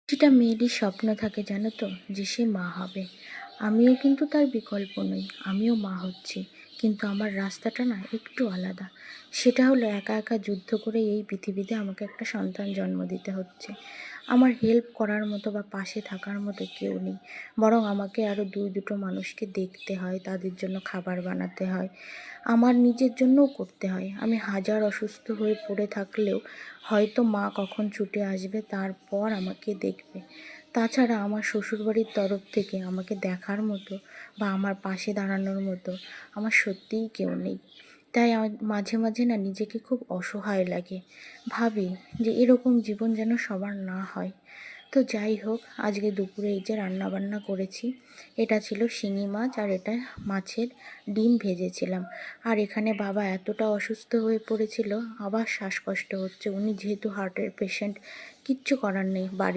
যেটা মেয়েরই স্বপ্ন থাকে জানো তো, যে সে মা হবে। আমিও কিন্তু তার বিকল্প নই, আমিও মা হচ্ছি। কিন্তু আমার রাস্তাটা না একটু আলাদা। সেটা হলো একা একা যুদ্ধ করে এই পৃথিবীতে আমাকে একটা সন্তান জন্ম দিতে হচ্ছে। আমার হেল্প করার মতো বা পাশে থাকার মতো কেউ নেই। বরং আমাকে আরও দুটো মানুষকে দেখতে হয়, তাদের জন্য খাবার বানাতে হয়, আমার নিজের জন্যও করতে হয়। আমি হাজার অসুস্থ হয়ে পড়ে থাকলেও হয়তো মা কখন ছুটে আসবে, তারপর আমাকে দেখবে। তাছাড়া আমার শ্বশুরবাড়ির তরফ থেকে আমাকে দেখার মতো বা আমার পাশে দাঁড়ানোর মতো আমার সত্যিই কেউ নেই। তাই আমার মাঝে মাঝে না নিজেকে খুব অসহায় লাগে। ভাবি যে এরকম জীবন যেন সবার না হয়। তো যাই হোক, আজকে দুপুরে এই যে রান্না বান্না করেছি, এটা ছিল শিঙি মাছ আর এটা মাছের ডিম ভেজেছিলাম। আর এখানে বাবা এতটা অসুস্থ হয়ে পড়েছিল, আবার শ্বাসকষ্ট হচ্ছে। উনি যেহেতু হার্টের পেশেন্ট, কিচ্ছু করার নেই, বাড়ি